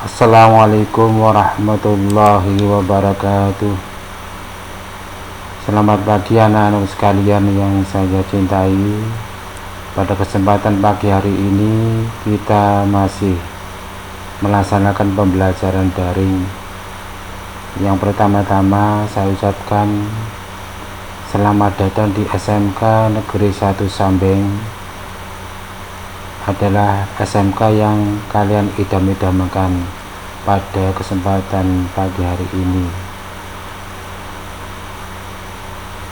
Assalamualaikum warahmatullahi wabarakatuh. Selamat pagi anak-anak sekalian yang saya cintai. Pada kesempatan pagi hari ini kita masih melaksanakan pembelajaran daring. Yang pertama-tama saya ucapkan selamat datang di SMK Negeri 1 Sambeng. Adalah SMK yang kalian idam-idamkan pada kesempatan pagi hari ini.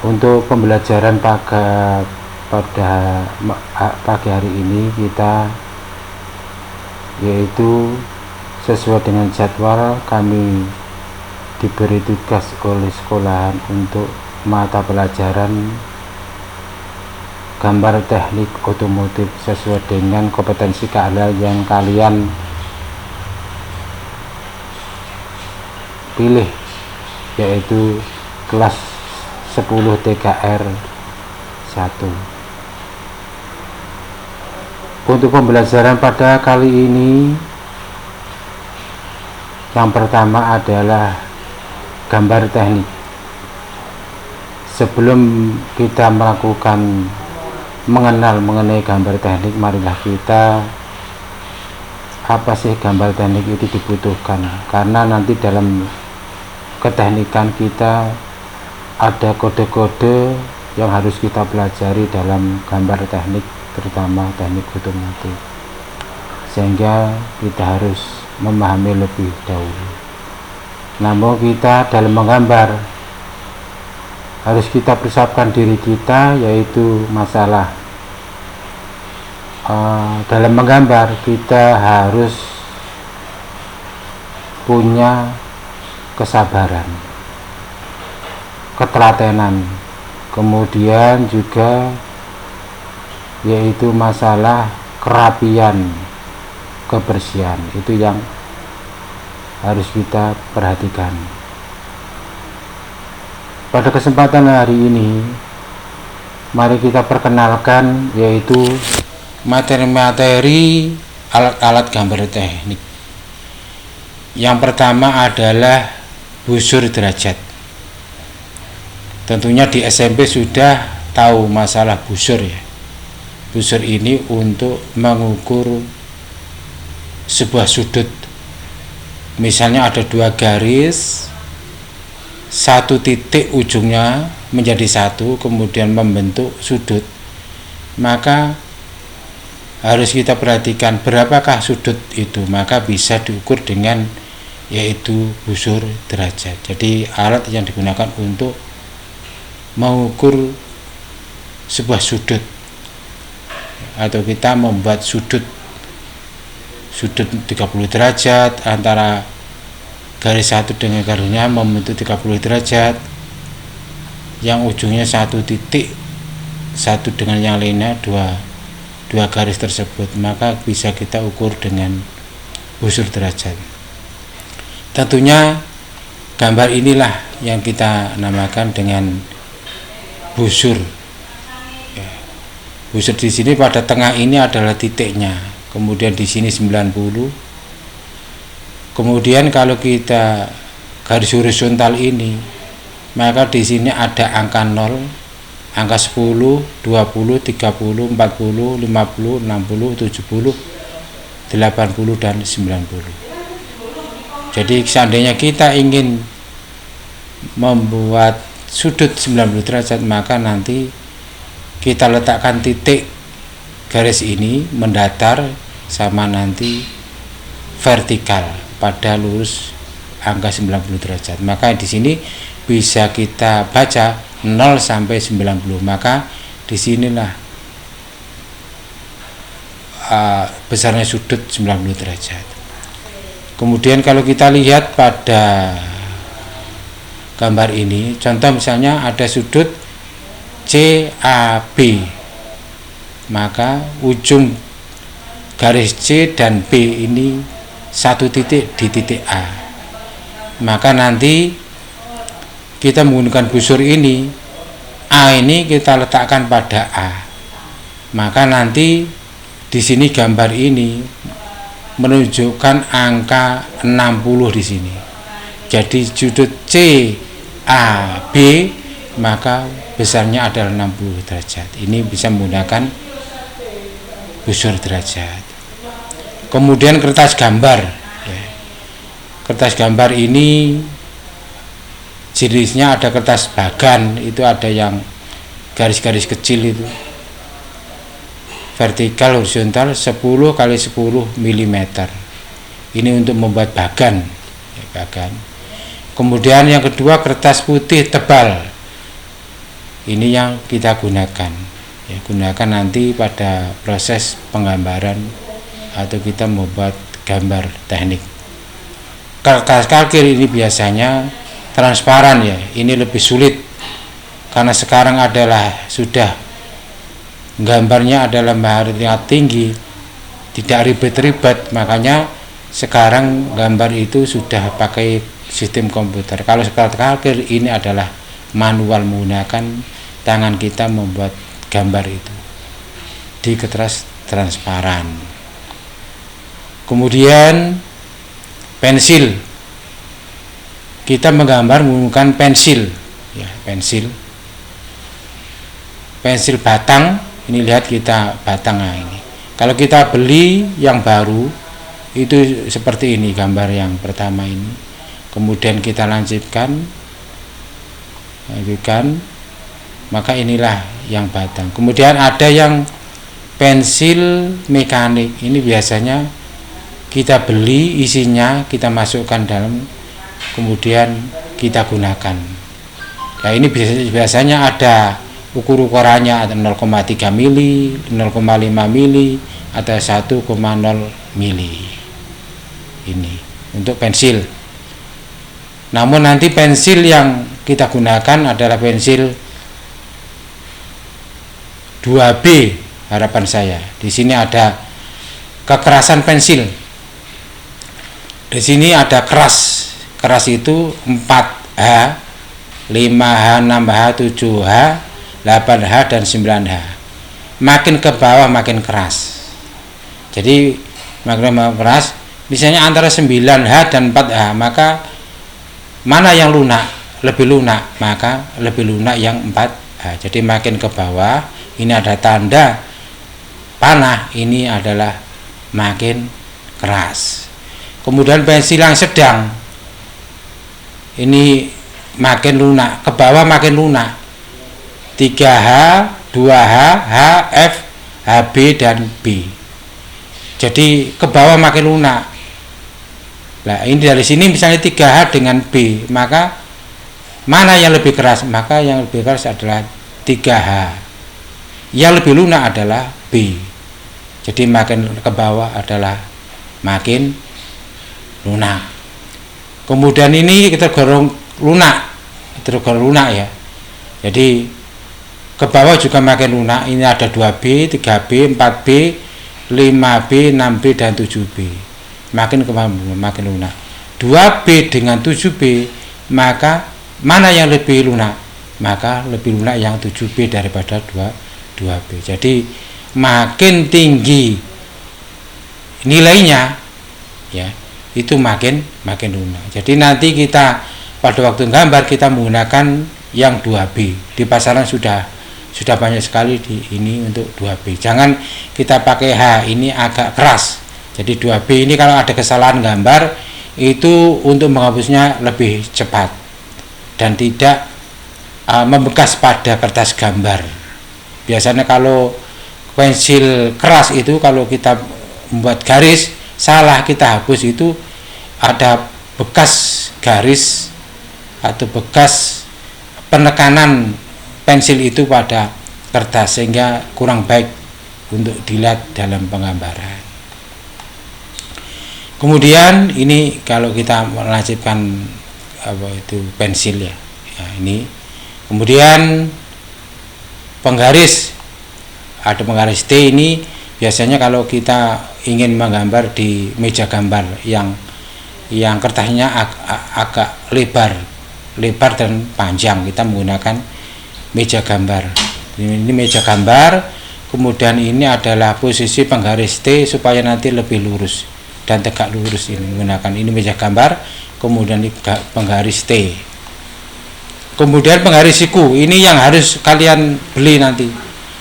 Untuk pembelajaran pada pagi hari ini kita yaitu sesuai dengan jadwal kami diberi tugas oleh sekolahan untuk mata pelajaran gambar teknik otomotif sesuai dengan kompetensi keahlian yang kalian pilih, yaitu kelas 10 TKR 1. Untuk pembelajaran pada kali ini, yang pertama adalah gambar teknik. Sebelum kita melakukan mengenal mengenai gambar teknik, marilah kita apa sih gambar teknik itu dibutuhkan, karena nanti dalam keteknikan kita ada kode-kode yang harus kita pelajari dalam gambar teknik, terutama teknik otomotif, sehingga kita harus memahami lebih dahulu. Namun kita dalam menggambar harus kita persiapkan diri kita, yaitu masalah dalam menggambar kita harus punya kesabaran, ketelatenan, kemudian juga yaitu masalah kerapian, kebersihan, itu yang harus kita perhatikan. Pada kesempatan hari ini, mari kita perkenalkan yaitu materi-materi alat-alat gambar teknik. Yang pertama adalah busur derajat. Tentunya di SMP sudah tahu masalah busur ya. Busur ini untuk mengukur sebuah sudut. Misalnya ada dua garis, satu titik ujungnya menjadi satu, kemudian membentuk sudut, maka harus kita perhatikan berapakah sudut itu, maka bisa diukur dengan yaitu busur derajat. Jadi alat yang digunakan untuk mengukur sebuah sudut, atau kita membuat sudut 30 derajat antara garis satu dengan garisnya membentuk 30 derajat, yang ujungnya satu titik satu dengan yang lainnya dua garis tersebut, maka bisa kita ukur dengan busur derajat. Tentunya gambar inilah yang kita namakan dengan busur. Busur di sini pada tengah ini adalah titiknya, kemudian di sini 90. Kemudian kalau kita garis horizontal ini, maka di sini ada angka 0, angka 10, 20, 30, 40, 50, 60, 70, 80 dan 90. Jadi seandainya kita ingin membuat sudut 90 derajat, maka nanti kita letakkan titik garis ini mendatar sama nanti vertikal pada lurus angka 90 derajat. Maka di sini bisa kita baca 0 sampai 90. Maka disinilah besarnya sudut 90 derajat. Kemudian kalau kita lihat pada gambar ini, contoh misalnya ada sudut CAB, maka ujung garis C dan B ini satu titik di titik A, maka nanti kita menggunakan busur ini, A ini kita letakkan pada A, maka nanti di sini gambar ini menunjukkan angka 60 di sini. Jadi sudut C A B maka besarnya adalah 60 derajat. Ini bisa menggunakan busur derajat. Kemudian kertas gambar ya. Kertas gambar ini jenisnya ada kertas bagan, itu ada yang garis-garis kecil itu vertikal horizontal 10 kali 10 mm. Ini untuk membuat bagan ya, bagan. Kemudian yang kedua kertas putih tebal, ini yang kita gunakan ya, gunakan nanti pada proses penggambaran atau kita membuat gambar teknik. Kertas kalkir ini biasanya transparan ya, ini lebih sulit karena sekarang adalah sudah gambarnya adalah mahar tinggi, tidak ribet-ribet, makanya sekarang gambar itu sudah pakai sistem komputer. Kalau kertas kalkir ini adalah manual, menggunakan tangan kita membuat gambar itu di kertas transparan. Kemudian pensil, kita menggambar menggunakan pensil ya, pensil batang. Ini lihat kita batang, nah ini kalau kita beli yang baru itu seperti ini gambar yang pertama ini. Kemudian kita lanjutkan, maka inilah yang batang. Kemudian ada yang pensil mekanik, ini biasanya kita beli, isinya kita masukkan dalam, kemudian kita gunakan. Nah ini biasanya ada ukurannya ada 0,3 mili, 0,5 mili, atau 1,0 mili. Ini untuk pensil. Namun nanti pensil yang kita gunakan adalah pensil 2B harapan saya. Di sini ada kekerasan pensil. Di sini ada keras. Keras itu 4H, 5H, 6H, 7H, 8H dan 9H. Makin ke bawah makin keras. Jadi makin keras, misalnya antara 9H dan 4H, maka mana yang lunak, lebih lunak, maka lebih lunak yang 4H. Jadi makin ke bawah, ini ada tanda panah, ini adalah makin keras. Kemudian pensil yang sedang, ini makin lunak, ke bawah makin lunak, 3H, 2H, H, F, HB dan B. Jadi ke bawah makin lunak. Nah ini dari sini misalnya 3H dengan B, maka mana yang lebih keras? Maka yang lebih keras adalah 3H. Yang lebih lunak adalah B. Jadi makin ke bawah adalah makin lunak. Kemudian ini kita tergolong lunak ya. Jadi ke bawah juga makin lunak. Ini ada 2B, 3B, 4B, 5B, 6B dan 7B. Makin ke bawah makin lunak. 2B dengan 7B, maka mana yang lebih lunak? Maka lebih lunak yang 7B daripada 2B. Jadi makin tinggi nilainya ya, itu makin lunak. Jadi nanti kita pada waktu gambar kita menggunakan yang 2B. Di pasaran sudah banyak sekali di ini untuk 2B. Jangan kita pakai H, ini agak keras. Jadi 2B ini kalau ada kesalahan gambar itu untuk menghapusnya lebih cepat dan tidak membekas pada kertas gambar. Biasanya kalau pensil keras itu kalau kita membuat garis salah kita hapus itu ada bekas garis atau bekas penekanan pensil itu pada kertas sehingga kurang baik untuk dilihat dalam penggambaran. Kemudian ini kalau kita melanjutkan pensil ya, ini kemudian penggaris, ada penggaris T. Ini biasanya kalau kita ingin menggambar di meja gambar yang kertasnya agak lebar dan panjang, kita menggunakan meja gambar. Ini meja gambar, kemudian ini adalah posisi penggaris T supaya nanti lebih lurus. dan tegak lurus ini menggunakan ini meja gambar, kemudian ini penggaris T. Kemudian penggaris siku ini yang harus kalian beli nanti.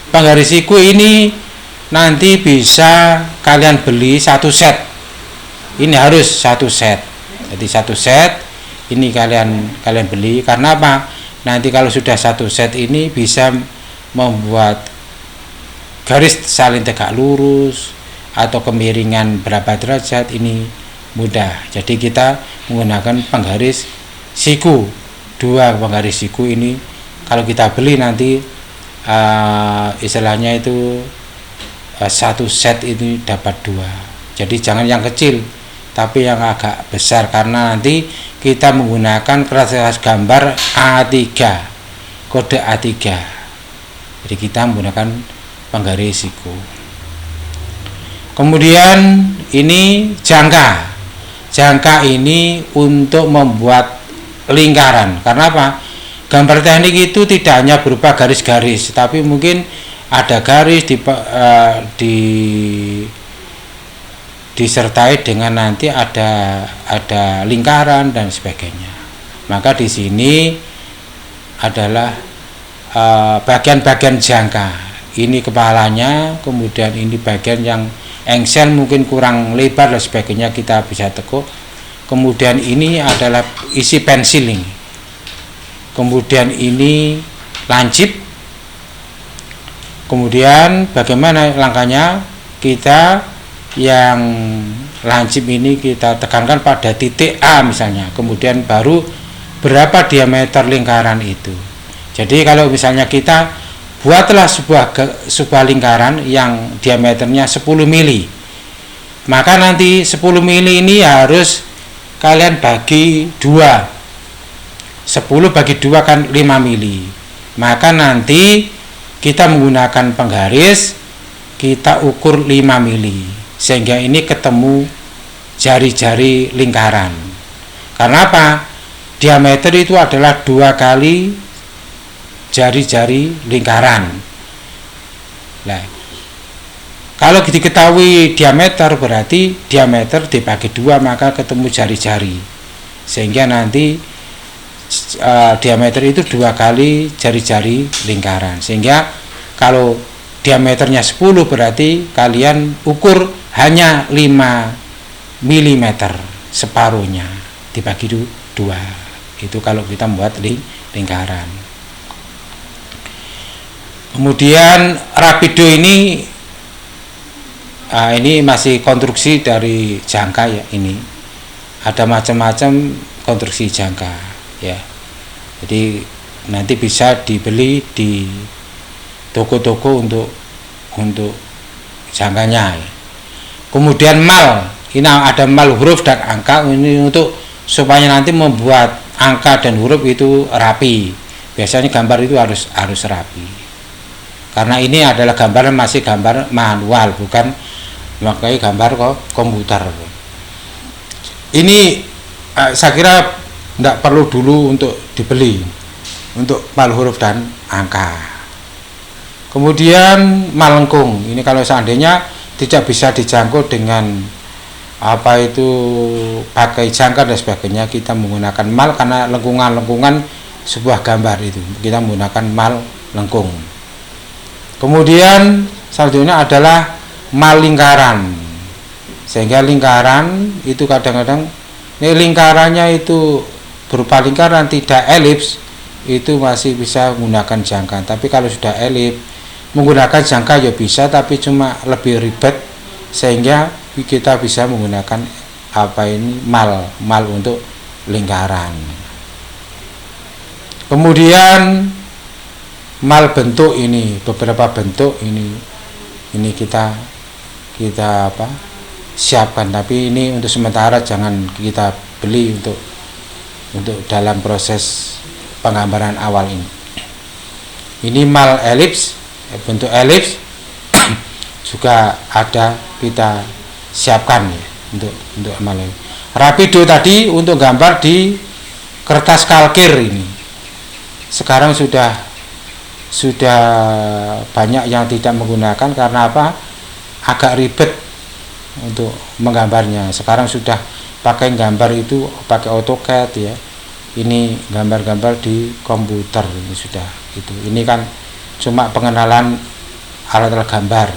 Penggaris siku ini nanti bisa kalian beli satu set. Ini harus satu set. Jadi satu set ini kalian beli karena apa? Nanti kalau sudah satu set ini bisa membuat garis saling tegak lurus atau kemiringan berapa derajat ini mudah. Jadi kita menggunakan penggaris siku. Dua penggaris siku ini kalau kita beli nanti istilahnya itu satu set ini dapat dua. Jadi jangan yang kecil tapi yang agak besar karena nanti kita menggunakan kertas gambar A3, kode A3. Jadi kita menggunakan penggaris siku. Kemudian ini jangka. Jangka ini untuk membuat lingkaran. Karena apa? Gambar teknik itu tidak hanya berupa garis-garis, tapi mungkin ada garis disertai dengan nanti ada lingkaran dan sebagainya. Maka di sini adalah bagian-bagian jangka. Ini kepalanya, kemudian ini bagian yang engsel mungkin kurang lebar dan sebagainya kita bisa tekuk. Kemudian ini adalah isi pensil ini. Kemudian ini lancip. Kemudian bagaimana langkahnya? Kita yang lancip ini kita tekankan pada titik A misalnya. Kemudian baru berapa diameter lingkaran itu. Jadi kalau misalnya kita buatlah sebuah lingkaran yang diameternya 10 mili. Maka nanti 10 mili ini harus kalian bagi 2. 10 bagi 2 kan 5 mili. Maka nanti kita menggunakan penggaris, kita ukur 5 mili. Sehingga ini ketemu jari-jari lingkaran. Karena apa? Diameter itu adalah 2 kali jari-jari lingkaran. Nah, kalau diketahui diameter berarti diameter dibagi 2 maka ketemu jari-jari. Sehingga nanti diameter itu 2 kali jari-jari lingkaran. Sehingga kalau diameternya 10 berarti kalian ukur hanya 5 mm separuhnya dibagi 2. Itu kalau kita membuat lingkaran. Kemudian rapido ini masih konstruksi dari jangka ya. Ini ada macam-macam konstruksi jangka ya. Jadi nanti bisa dibeli di toko-toko untuk jangkanya ya. Kemudian mal, ini ada mal huruf dan angka ini untuk supaya nanti membuat angka dan huruf itu rapi. Biasanya gambar itu harus rapi. Karena ini adalah gambar masih gambar manual, bukan memakai gambar komputer. Ini saya kira tidak perlu dulu untuk dibeli untuk mal huruf dan angka. Kemudian mal lengkung. Ini kalau seandainya tidak bisa dijangkau dengan apa itu pakai jangka dan sebagainya, kita menggunakan mal karena lengkungan sebuah gambar itu kita menggunakan mal lengkung. Kemudian selanjutnya adalah mal lingkaran. Sehingga lingkaran itu kadang-kadang ini lingkarannya itu berupa lingkaran tidak elips, itu masih bisa menggunakan jangka. Tapi kalau sudah elips menggunakan jangka ya bisa, tapi cuma lebih ribet, sehingga kita bisa menggunakan mal untuk lingkaran. Kemudian mal bentuk ini, beberapa bentuk ini kita siapkan, tapi ini untuk sementara jangan kita beli untuk dalam proses penggambaran awal ini. Ini mal elips, bentuk elips juga ada kita siapkan ya, untuk mal ini. Rapido tadi untuk gambar di kertas kalkir ini. Sekarang sudah banyak yang tidak menggunakan karena apa? Agak ribet untuk menggambarnya. Sekarang sudah pakai gambar itu pakai AutoCAD ya. Ini gambar-gambar di komputer ini sudah itu. Ini kan cuma pengenalan alat-alat gambar.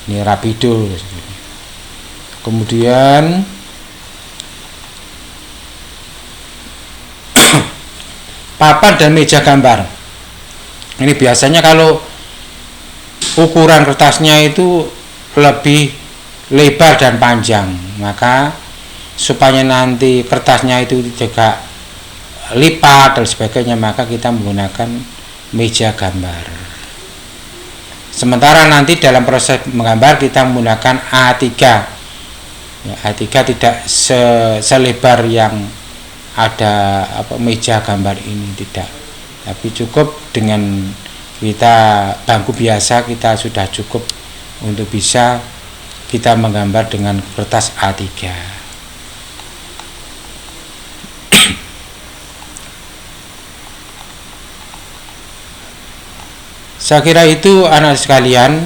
Ini Rapido. Kemudian papan dan meja gambar. Ini biasanya kalau ukuran kertasnya itu lebih lebar dan panjang, maka supaya nanti kertasnya itu juga lipat dan sebagainya, maka kita menggunakan meja gambar. Sementara nanti dalam proses menggambar kita menggunakan A3 ya, A3 tidak selebar yang ada meja gambar ini, tidak, tapi cukup dengan kita bangku biasa kita sudah cukup untuk bisa kita menggambar dengan kertas A3. Saya kira itu anak sekalian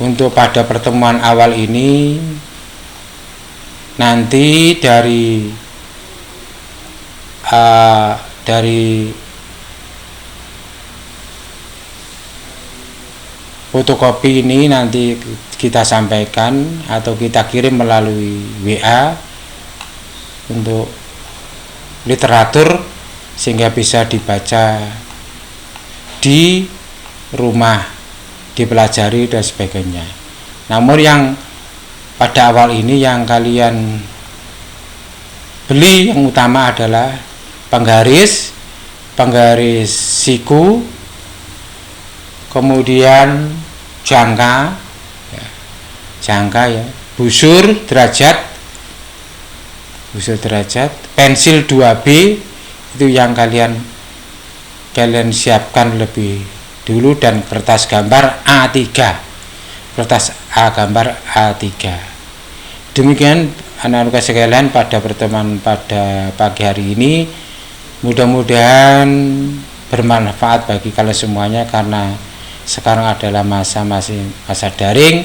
untuk pada pertemuan awal ini. Nanti dari fotokopi ini nanti kita sampaikan atau kita kirim melalui WA untuk literatur sehingga bisa dibaca di rumah, dipelajari dan sebagainya. Namun yang pada awal ini yang kalian beli yang utama adalah penggaris siku, kemudian jangka ya, busur derajat, pensil 2B itu yang kalian siapkan lebih dulu, dan kertas gambar A3, kertas gambar A3. Demikian anak-anak sekalian pada pertemuan pada pagi hari ini, mudah-mudahan bermanfaat bagi kalian semuanya, karena sekarang adalah masa daring.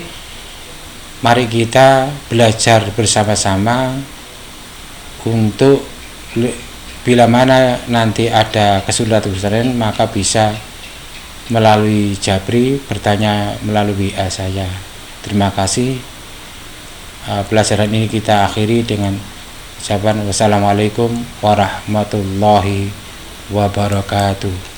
Mari kita belajar bersama-sama untuk bila mana nanti ada kesulitan maka bisa melalui Jabri bertanya melalui WA saya. Terima kasih. Pelajaran ini kita akhiri dengan ucapan wassalamualaikum warahmatullahi wabarakatuh.